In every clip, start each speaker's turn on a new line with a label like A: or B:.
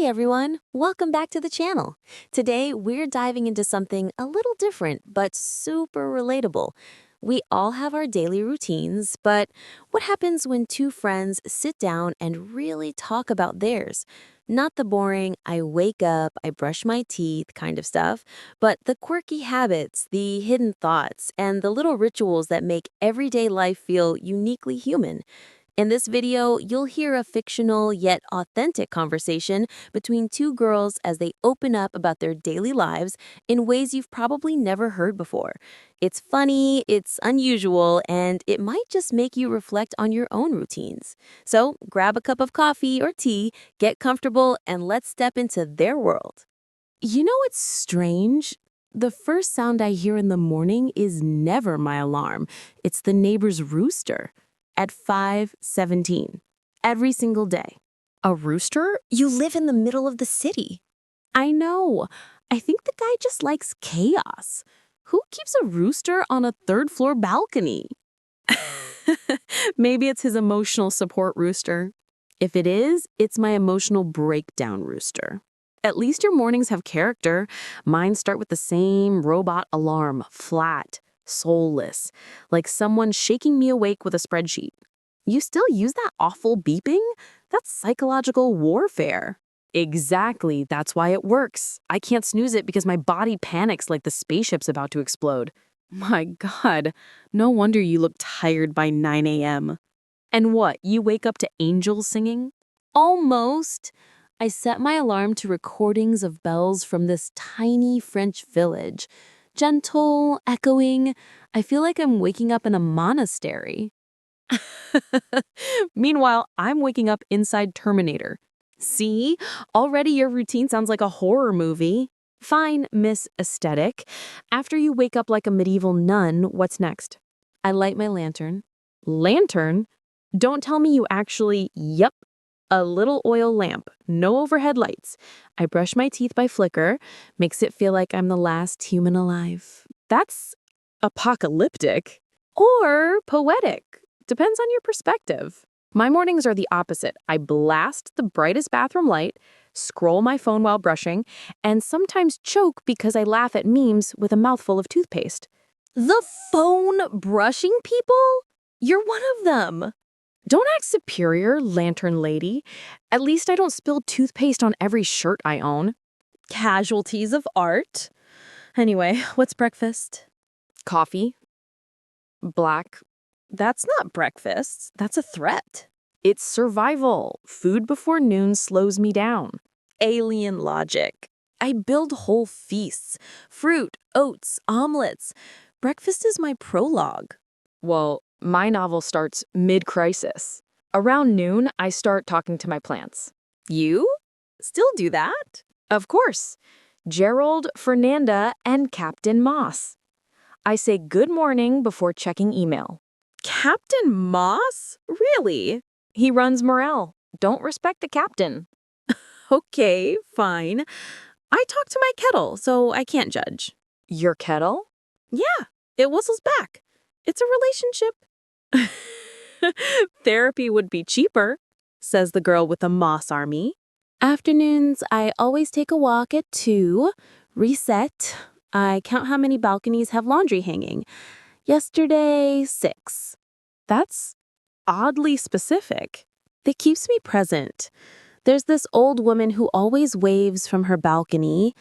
A: Hey everyone, welcome back to the channel. Today we're diving into something a little different but super relatable. We all have our daily routines, but what happens when two friends sit down and really talk about theirs? Not the boring, I wake up, I brush my teeth kind of stuff, but the quirky habits, the hidden thoughts, and the little rituals that make everyday life feel uniquely human. In this video, you'll hear a fictional yet authentic conversation between two girls as they open up about their daily lives in ways you've probably never heard before. It's funny, it's unusual, and it might just make you reflect on your own routines. So grab a cup of coffee or tea, get comfortable, and let's step into their world. You know what's strange? The first sound I hear in the morning is never my alarm. It's the neighbor's rooster at 5:17 every single day.
B: A rooster? You live in the middle of the city.
A: I know. I think the guy just likes chaos. Who keeps a rooster on a third-floor balcony? Maybe it's his emotional support rooster. If it is, it's my emotional breakdown rooster. At least your mornings have character. Mine start with the same robot alarm, flat, soulless, like someone shaking me awake with a spreadsheet. You still use that awful beeping? That's psychological warfare. Exactly, that's why it works. I can't snooze it because my body panics like the spaceship's about to explode. My God, no wonder you look tired by 9 a.m. And what, you wake up to angels singing? Almost. I set my alarm to recordings of bells from this tiny French village. Gentle, echoing. I feel like I'm waking up in a monastery. Meanwhile, I'm waking up inside Terminator. See? Already your routine sounds like a horror movie. Fine, Miss Aesthetic. After you wake up like a medieval nun, what's next? I light my lantern. Lantern? Don't tell me you actually, yep, a little oil lamp, no overhead lights. I brush my teeth by flicker, makes it feel like I'm the last human alive. That's apocalyptic or poetic. Depends on your perspective. My mornings are the opposite. I blast the brightest bathroom light, scroll my phone while brushing, and sometimes choke because I laugh at memes with a mouthful of toothpaste. The phone brushing people? You're one of them. Don't act superior, lantern lady. At least I don't spill toothpaste on every shirt I own. Casualties of art. Anyway, what's breakfast? Coffee. Black. That's not breakfast. That's a threat. It's survival. Food before noon slows me down. Alien logic. I build whole feasts. Fruit, oats, omelets. Breakfast is my prologue. Well, my novel starts mid-crisis. Around noon, I start talking to my plants. You? Still do that? Of course. Gerald, Fernanda, and Captain Moss. I say good morning before checking email. Captain Moss? Really? He runs morale. Don't respect the captain. Okay, fine. I talk to my kettle, so I can't judge. Your kettle? Yeah, it whistles back. It's a relationship. Therapy would be cheaper, says the girl with the moss army. Afternoons, I always take a walk at 2, reset. I count how many balconies have laundry hanging. Yesterday, 6. That's oddly specific. That keeps me present. There's this old woman who always waves from her balcony.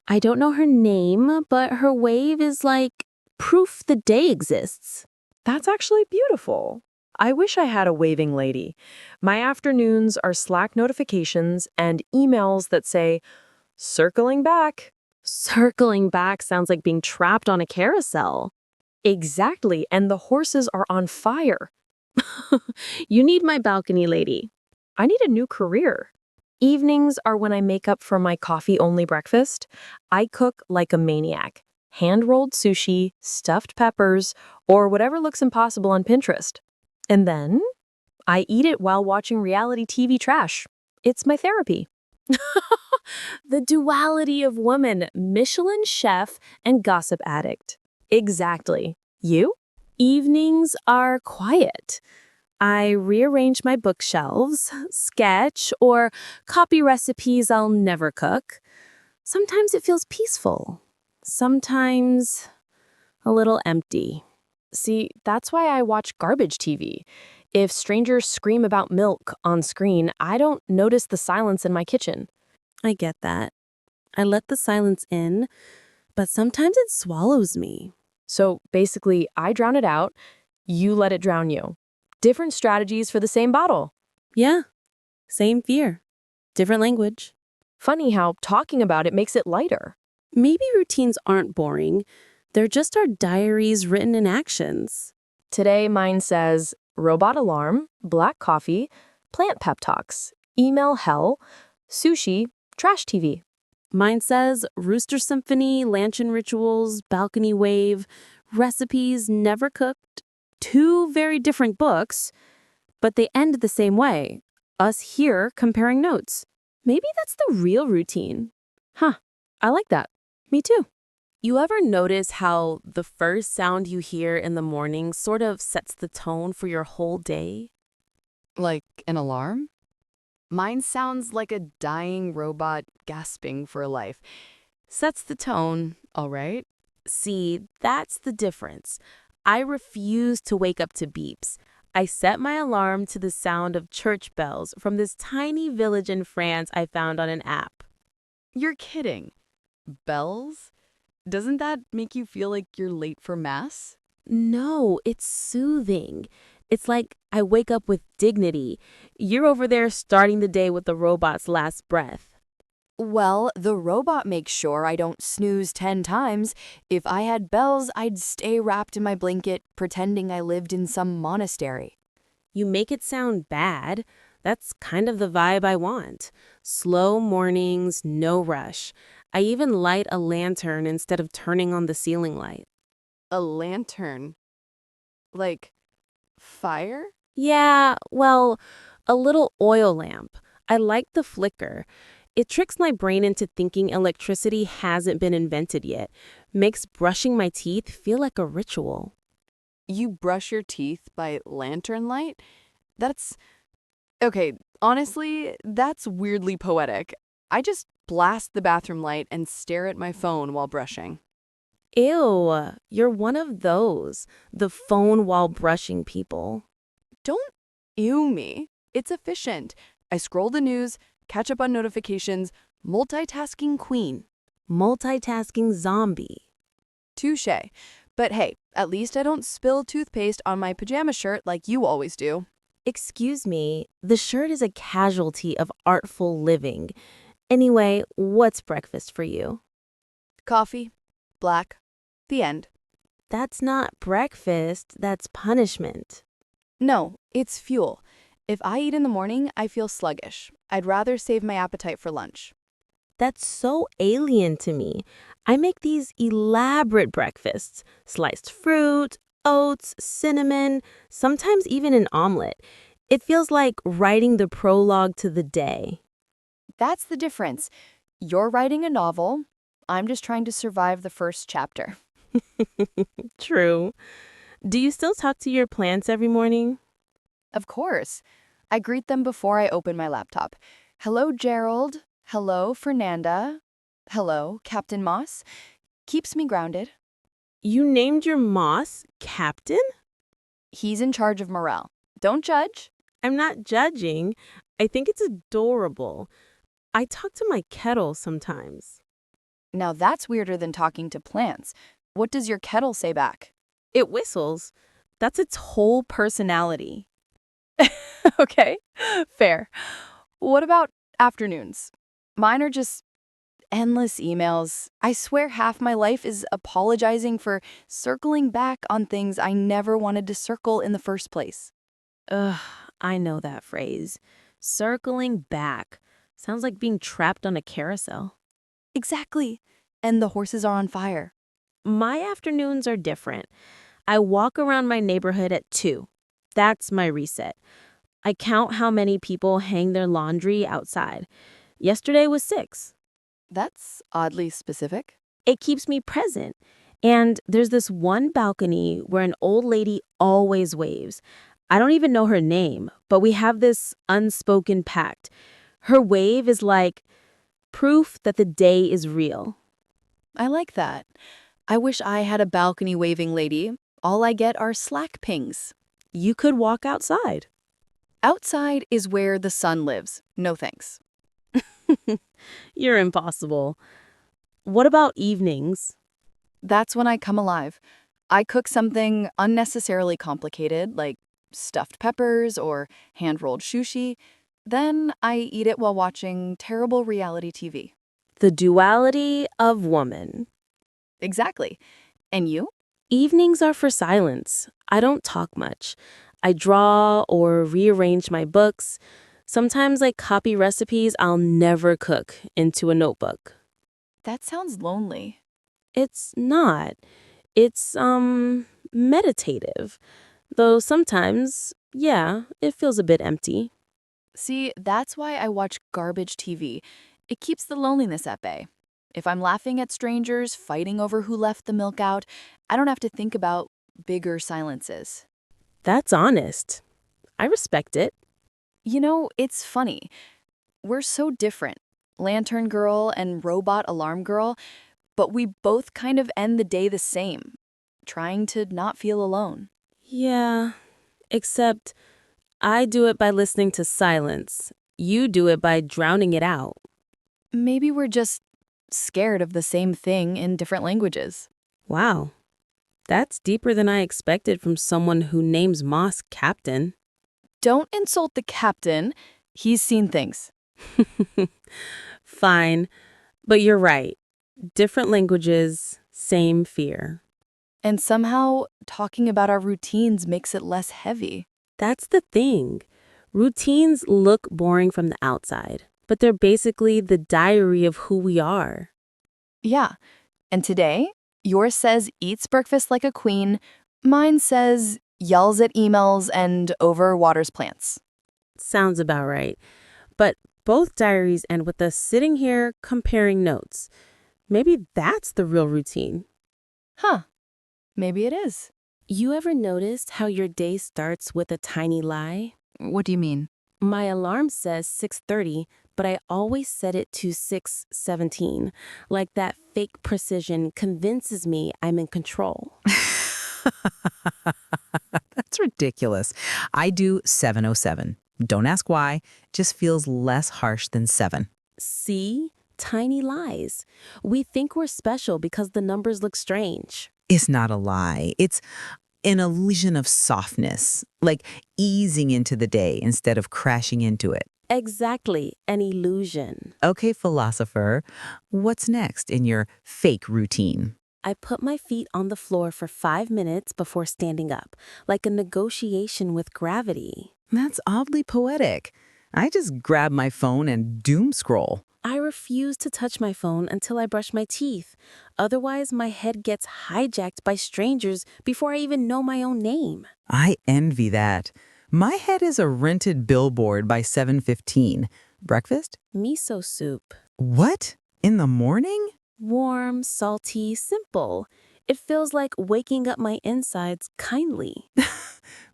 A: I don't know her name, but her wave is like proof the day exists. That's actually beautiful. I wish I had a waving lady. My afternoons are Slack notifications and emails that say, circling back. Circling back sounds like being trapped on a carousel. Exactly, and the horses are on fire. You need my balcony lady. I need a new career. Evenings are when I make up for my coffee-only breakfast. I cook like a maniac. Hand-rolled sushi, stuffed peppers, or whatever looks impossible on Pinterest. And then I eat it while watching reality TV trash. It's my therapy. The duality of woman, Michelin chef and gossip addict. Exactly. You? Evenings are quiet. I rearrange my bookshelves, sketch, or copy recipes I'll never cook. Sometimes it feels peaceful. Sometimes a little empty. See, that's why I watch garbage TV. If strangers scream about milk on screen, I don't notice the silence in my kitchen. I get that. I let the silence in, but sometimes it swallows me. So basically, I drown it out, you let it drown you. Different strategies for the same bottle.
B: Yeah, same fear. Different language.
A: Funny how talking about it makes it lighter.
B: Maybe routines aren't boring. They're just our diaries written in actions.
A: Today, mine says robot alarm, black coffee, plant pep talks, email hell, sushi, trash TV.
B: Mine says rooster symphony, lantern rituals, balcony wave, recipes never cooked. 2 very different books, but they end the same way. Us here comparing notes. Maybe that's the real routine.
A: Huh, I like that. Me too.
B: You ever notice how the first sound you hear in the morning sort of sets the tone for your whole day?
C: Like an alarm? Mine sounds like a dying robot gasping for life. Sets the tone, all right?
B: See, that's the difference. I refuse to wake up to beeps. I set my alarm to the sound of church bells from this tiny village in France I found on an app.
C: You're kidding. Bells? Doesn't that make you feel like you're late for mass?
B: No, it's soothing. It's like I wake up with dignity. You're over there starting the day with the robot's last breath.
D: Well, the robot makes sure I don't snooze 10 times. If I had bells, I'd stay wrapped in my blanket, pretending I lived in some monastery.
B: You make it sound bad. That's kind of the vibe I want. Slow mornings, no rush. I even light a lantern instead of turning on the ceiling light.
C: A lantern? Like fire?
B: Yeah, well, a little oil lamp. I like the flicker. It tricks my brain into thinking electricity hasn't been invented yet. Makes brushing my teeth feel like a ritual.
C: You brush your teeth by lantern light? Okay, honestly, that's weirdly poetic. I just blast the bathroom light and stare at my phone while brushing.
B: Ew, you're one of those, the phone while brushing people.
C: Don't ew me. It's efficient. I scroll the news, catch up on notifications, multitasking queen.
B: Multitasking zombie.
C: Touché. But hey, at least I don't spill toothpaste on my pajama shirt like you always do.
B: Excuse me, the shirt is a casualty of artful living. Anyway, what's breakfast for you?
C: Coffee, black, the end.
B: That's not breakfast, that's punishment.
C: No, it's fuel. If I eat in the morning, I feel sluggish. I'd rather save my appetite for lunch.
B: That's so alien to me. I make these elaborate breakfasts, sliced fruit, oats, cinnamon, sometimes even an omelet. It feels like writing the prologue to the day.
D: That's the difference. You're writing a novel. I'm just trying to survive the first chapter.
B: True. Do you still talk to your plants every morning?
D: Of course. I greet them before I open my laptop. Hello, Gerald. Hello, Fernanda. Hello, Captain Moss. Keeps me grounded.
B: You named your moss Captain?
D: He's in charge of morale. Don't judge.
B: I'm not judging. I think it's adorable. I talk to my kettle sometimes.
D: Now that's weirder than talking to plants. What does your kettle say back?
B: It whistles. That's its whole personality.
C: Okay, fair. What about afternoons? Mine are just endless emails. I swear half my life is apologizing for circling back on things I never wanted to circle in the first place.
B: Ugh, I know that phrase. Circling back. Sounds like being trapped on a carousel.
C: Exactly. And the horses are on fire.
B: My afternoons are different. I walk around my neighborhood at 2. That's my reset. I count how many people hang their laundry outside. Yesterday was 6.
C: That's oddly specific.
B: It keeps me present. And there's this one balcony where an old lady always waves. I don't even know her name, but we have this unspoken pact. Her wave is like proof that the day is real.
C: I like that. I wish I had a balcony waving lady. All I get are Slack pings.
B: You could walk outside.
C: Outside is where the sun lives. No thanks.
B: You're impossible. What about evenings?
C: That's when I come alive. I cook something unnecessarily complicated, like stuffed peppers or hand-rolled sushi. Then I eat it while watching terrible reality TV.
B: The duality of woman.
C: Exactly. And you?
B: Evenings are for silence. I don't talk much. I draw or rearrange my books. Sometimes I copy recipes I'll never cook into a notebook.
C: That sounds lonely.
B: It's not. It's, meditative. Though sometimes, yeah, it feels a bit empty.
C: See, that's why I watch garbage TV. It keeps the loneliness at bay. If I'm laughing at strangers, fighting over who left the milk out, I don't have to think about bigger silences.
B: That's honest. I respect it.
C: You know, it's funny. We're so different, Lantern Girl and Robot Alarm Girl, but we both kind of end the day the same, trying to not feel alone.
B: Yeah, except I do it by listening to silence. You do it by drowning it out.
C: Maybe we're just scared of the same thing in different languages.
B: Wow. That's deeper than I expected from someone who names Moss Captain.
C: Don't insult the captain. He's seen things.
B: Fine, but you're right. Different languages, same fear.
C: And somehow, talking about our routines makes it less heavy.
B: That's the thing. Routines look boring from the outside, but they're basically the diary of who we are.
C: Yeah. And today, yours says eats breakfast like a queen. Mine says yells at emails and overwaters plants.
B: Sounds about right. But both diaries end with us sitting here comparing notes. Maybe that's the real routine.
C: Huh. Maybe it is.
B: You ever noticed how your day starts with a tiny lie?
C: What do you mean?
B: My alarm says 6:30, but I always set it to 6:17. Like that fake precision convinces me I'm in control.
E: That's ridiculous. I do 7:07. Don't ask why. Just feels less harsh than 7.
B: See? Tiny lies. We think we're special because the numbers look strange.
E: It's not a lie. It's an illusion of softness, like easing into the day instead of crashing into it.
B: Exactly, an illusion.
E: Okay, philosopher, what's next in your fake routine?
B: I put my feet on the floor for 5 minutes before standing up, like a negotiation with gravity.
E: That's oddly poetic. I just grab my phone and doom scroll.
B: I refuse to touch my phone until I brush my teeth. Otherwise, my head gets hijacked by strangers before I even know my own name.
E: I envy that. My head is a rented billboard by 7:15. Breakfast?
B: Miso soup.
E: What? In the morning?
B: Warm, salty, simple. It feels like waking up my insides kindly.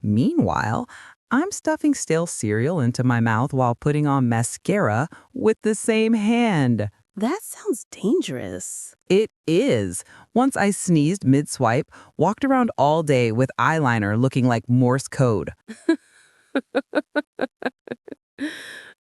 E: Meanwhile, I'm stuffing stale cereal into my mouth while putting on mascara with the same hand.
B: That sounds dangerous.
E: It is. Once I sneezed mid-swipe, walked around all day with eyeliner looking like Morse code.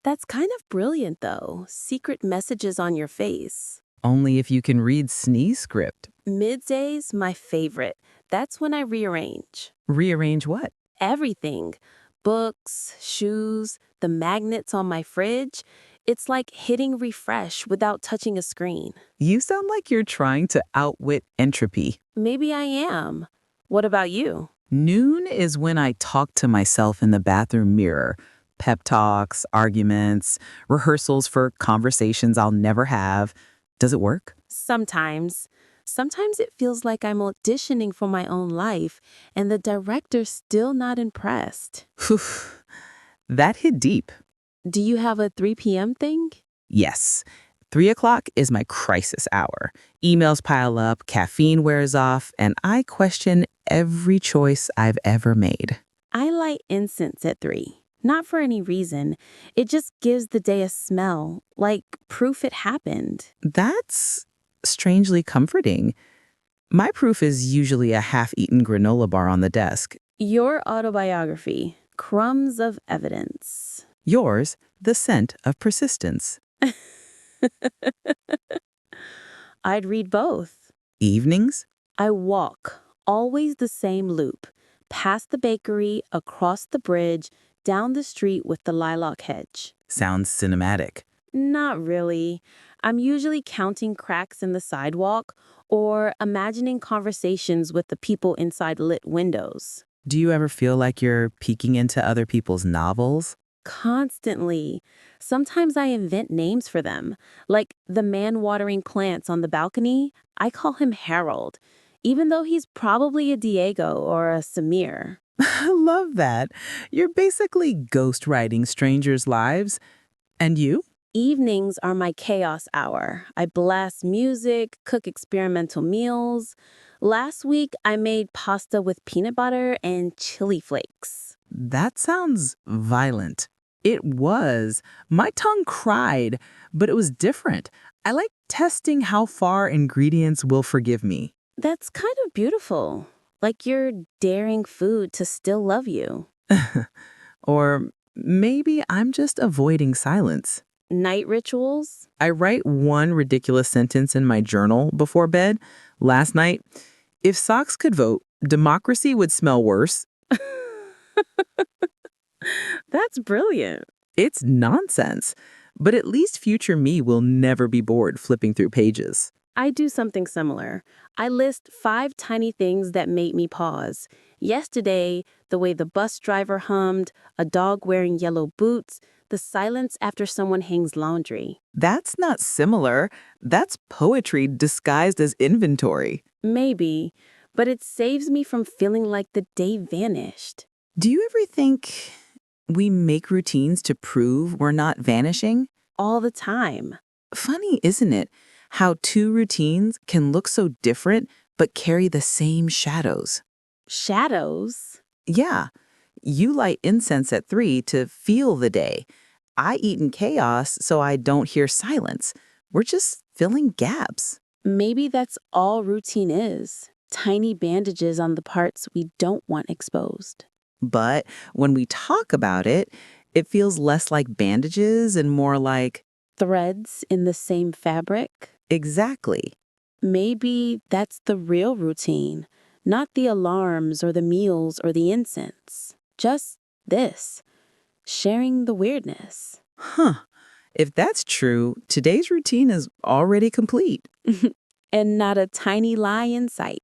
B: That's kind of brilliant, though. Secret messages on your face.
E: Only if you can read sneeze script.
B: Midday's my favorite. That's when I rearrange.
E: Rearrange what?
B: Everything. Books, shoes, the magnets on my fridge. It's like hitting refresh without touching a screen.
E: You sound like you're trying to outwit entropy.
B: Maybe I am. What about you?
E: Noon is when I talk to myself in the bathroom mirror. Pep talks, arguments, rehearsals for conversations I'll never have. Does it work?
B: Sometimes. Sometimes it feels like I'm auditioning for my own life, and the director's still not impressed.
E: Phew. That hit deep.
B: Do you have a 3 p.m. thing?
E: Yes. 3 o'clock is my crisis hour. Emails pile up, caffeine wears off, and I question every choice I've ever made.
B: I light incense at 3. Not for any reason. It just gives the day a smell, like proof it happened.
E: That's strangely comforting. My proof is usually a half-eaten granola bar on the desk.
B: Your autobiography, Crumbs of Evidence.
E: Yours, the scent of persistence.
B: I'd read both.
E: Evenings?
B: I walk, always the same loop, past the bakery, across the bridge, down the street with the lilac hedge.
E: Sounds cinematic.
B: Not really. I'm usually counting cracks in the sidewalk or imagining conversations with the people inside lit windows.
E: Do you ever feel like you're peeking into other people's novels?
B: Constantly. Sometimes I invent names for them. Like the man watering plants on the balcony, I call him Harold, even though he's probably a Diego or a Samir.
E: I love that. You're basically ghostwriting strangers' lives. And you?
B: Evenings are my chaos hour. I blast music, cook experimental meals. Last week, I made pasta with peanut butter and chili flakes.
E: That sounds violent. It was. My tongue cried, but it was different. I like testing how far ingredients will forgive me.
B: That's kind of beautiful. Like you're daring food to still love you.
E: Or maybe I'm just avoiding silence.
B: Night rituals?
E: I write one ridiculous sentence in my journal before bed. Last night, if socks could vote, democracy would smell worse.
B: That's brilliant.
E: It's nonsense. But at least future me will never be bored flipping through pages.
B: I do something similar. I list 5 tiny things that made me pause. Yesterday, the way the bus driver hummed, a dog wearing yellow boots, the silence after someone hangs laundry.
E: That's not similar. That's poetry disguised as inventory.
B: Maybe, but it saves me from feeling like the day vanished.
E: Do you ever think we make routines to prove we're not vanishing?
B: All the time.
E: Funny, isn't it? How 2 routines can look so different but carry the same shadows.
B: Shadows?
E: Yeah, you light incense at 3 to feel the day. I eat in chaos so I don't hear silence. We're just filling gaps.
B: Maybe that's all routine is. Tiny bandages on the parts we don't want exposed.
E: But when we talk about it, it feels less like bandages and more like...
B: Threads in the same fabric?
E: Exactly.
B: Maybe that's the real routine, not the alarms or the meals or the incense. Just this, sharing the weirdness.
E: Huh. If that's true, today's routine is already complete.
B: And not a tiny lie in sight.